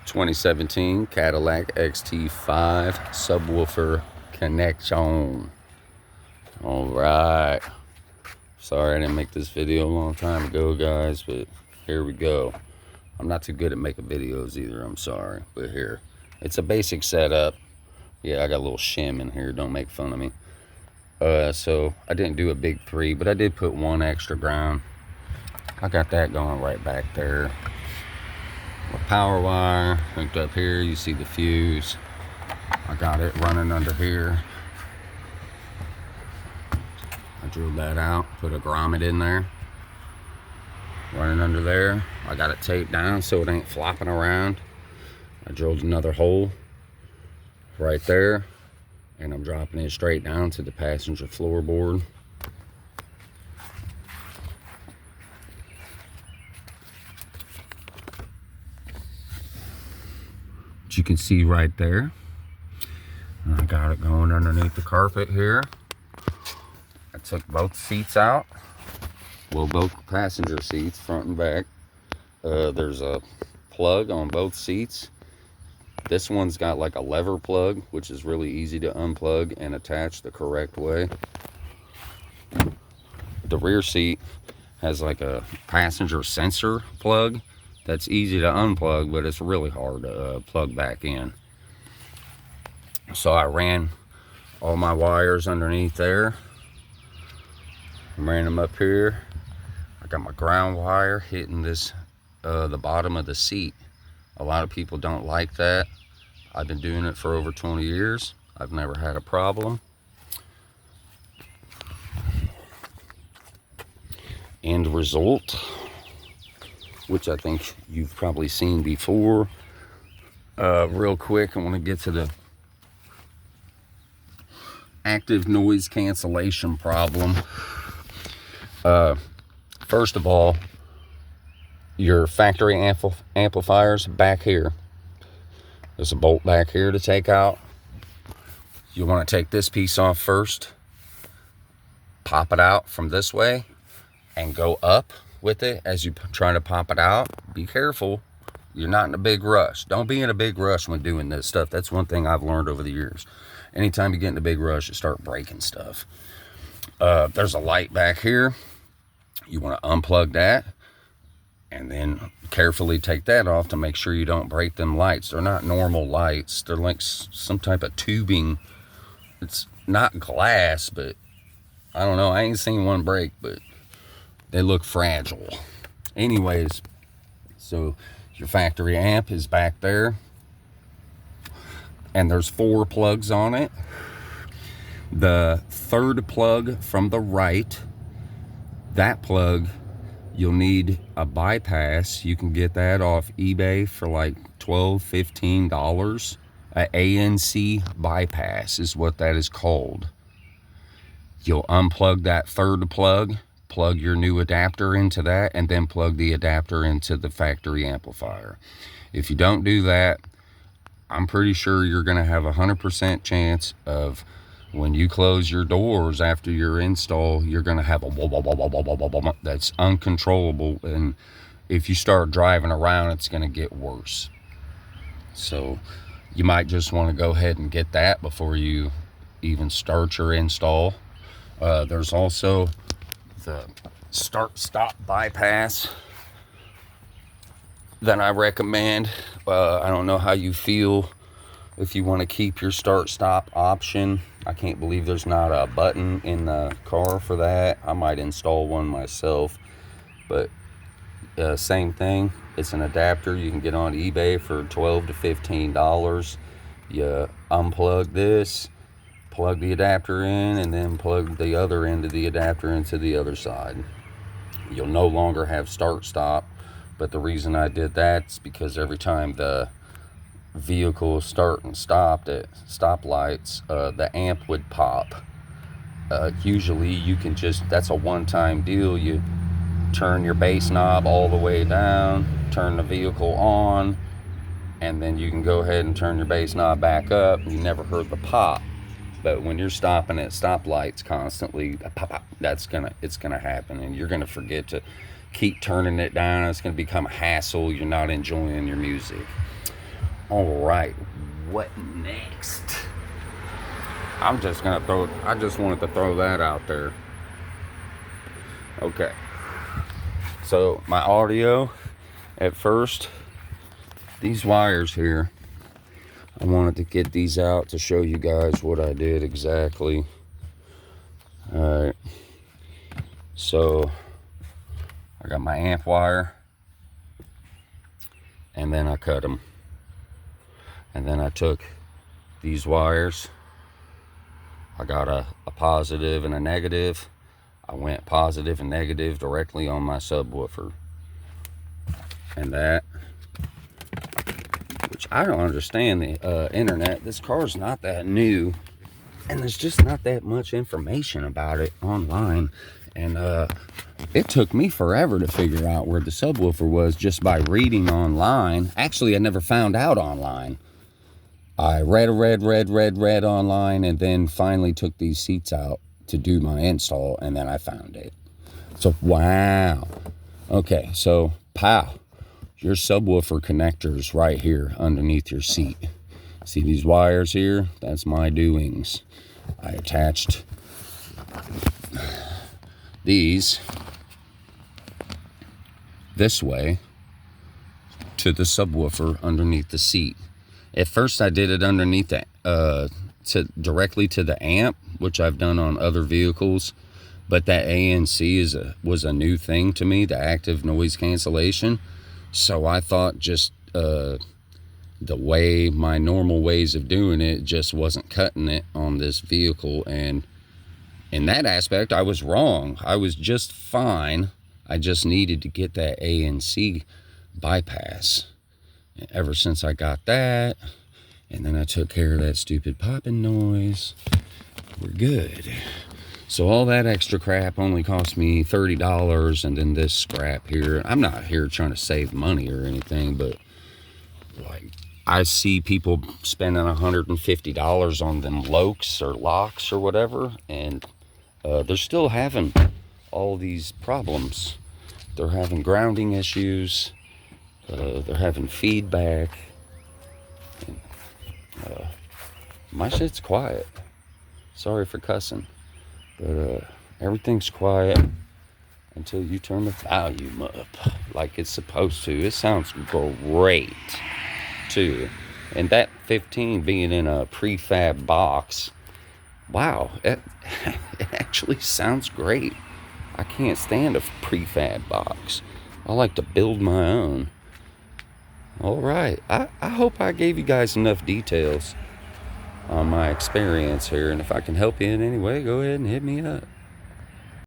2017 Cadillac XT5 subwoofer connection. All right. Sorry I didn't make this video a long time ago, guys, but here we go. I'm not too good at making videos either, I'm sorry, but here. It's a basic setup. Yeah, I got a little shim in here, don't make fun of me. So I didn't do a big 3, but I did put 1 extra ground. I got that going right back there. A power wire hooked up here. You see the fuse. I got it running under here. I drilled that out, put a grommet in there, running under there. I got it taped down so it ain't flopping around. I drilled another hole right there, and I'm dropping it straight down to the passenger floorboard. You can see right there, I got it going underneath the carpet here. I took both seats out, well, both passenger seats, front and back. There's a plug on both seats. This one's got like a lever plug, which is really easy to unplug and attach the correct way. The rear seat has like a passenger sensor plug. That's easy to unplug, but it's really hard to plug back in. So I ran all my wires underneath there. I ran them up here. I got my ground wire hitting this, the bottom of the seat. A lot of people don't like that. I've been doing it for over 20 years. I've never had a problem. End result, which I think you've probably seen before. Real quick, I want to get to the active noise cancellation problem. First of all, your factory amplifiers back here. There's a bolt back here to take out. You want to take this piece off first, pop it out from this way, and go up with it as you try to pop it out. Be careful, you're not in a big rush. Don't be in a big rush when doing this stuff. That's one thing I've learned over the years. Anytime you get in a big rush, you start breaking stuff. There's a light back here. You want to unplug that and then carefully take that off to make sure you don't break them lights. They're not normal lights. They're like some type of tubing. It's not glass, but I don't know. I ain't seen one break, but they look fragile. Anyways, so your factory amp is back there, and there's 4 plugs on it. The third plug from the right, that plug, you'll need a bypass. You can get that off eBay for like $12-15. A ANC bypass is what that is called. You'll unplug that third plug, plug your new adapter into that, and then plug the adapter into the factory amplifier. If you don't do that, I'm pretty sure you're going to have 100% chance of, when you close your doors after your install, you're going to have a that's uncontrollable, and if you start driving around, it's going to get worse. So you might just want to go ahead and get that before you even start your install. There's also the start-stop bypass that I recommend. I don't know how you feel if you want to keep your start-stop option. I can't believe there's not a button in the car for that. I might install one myself, but same thing. It's an adapter you can get on eBay for $12 to $15. You unplug this, plug the adapter in, and then plug the other end of the adapter into the other side. You'll no longer have start-stop, but the reason I did that is because every time the vehicle start and stopped at stoplights, the amp would pop. Usually you can just, that's a one-time deal. You turn your bass knob all the way down, turn the vehicle on, and then you can go ahead and turn your bass knob back up. You never heard the pop. But when you're stopping at stoplights constantly, pop, it's gonna happen, and you're gonna forget to keep turning it down. It's gonna become a hassle. You're not enjoying your music. All right, what next? I'm just gonna throw, I just wanted to throw that out there. Okay, so my audio, at first, these wires here, I wanted to get these out to show you guys what I did exactly. All right, so I got my amp wire, and then I cut them. And then I took these wires, I got a positive and a negative. I went positive and negative directly on my subwoofer. And that, which I don't understand the internet. This car's not that new, and there's just not that much information about it online. And it took me forever to figure out where the subwoofer was just by reading online. Actually, I never found out online. I read online, and then finally took these seats out to do my install, and then I found it. So, wow. Okay, so, pow. Your subwoofer connectors right here underneath your seat. See these wires here? That's my doings. I attached these this way to the subwoofer underneath the seat. At first I did it underneath the directly to the amp, which I've done on other vehicles, but that ANC was a new thing to me, the active noise cancellation. So I thought just the way my normal ways of doing it just wasn't cutting it on this vehicle, and in that aspect I was wrong. I was just fine. I just needed to get that ANC bypass. And ever since I got that, and then I took care of that stupid popping noise, we're good. So all that extra crap only cost me $30, and then this scrap here. I'm not here trying to save money or anything, but like I see people spending $150 on them locks or locks or whatever, and they're still having all these problems. They're having grounding issues. They're having feedback. And, my shit's quiet. Sorry for cussing, but everything's quiet until you turn the volume up like it's supposed to. It sounds great too. And that 15 being in a prefab box, wow, it actually sounds great. I can't stand a prefab box. I like to build my own. All right, I hope I gave you guys enough details on my experience here, and if I can help you in any way, go ahead and hit me up.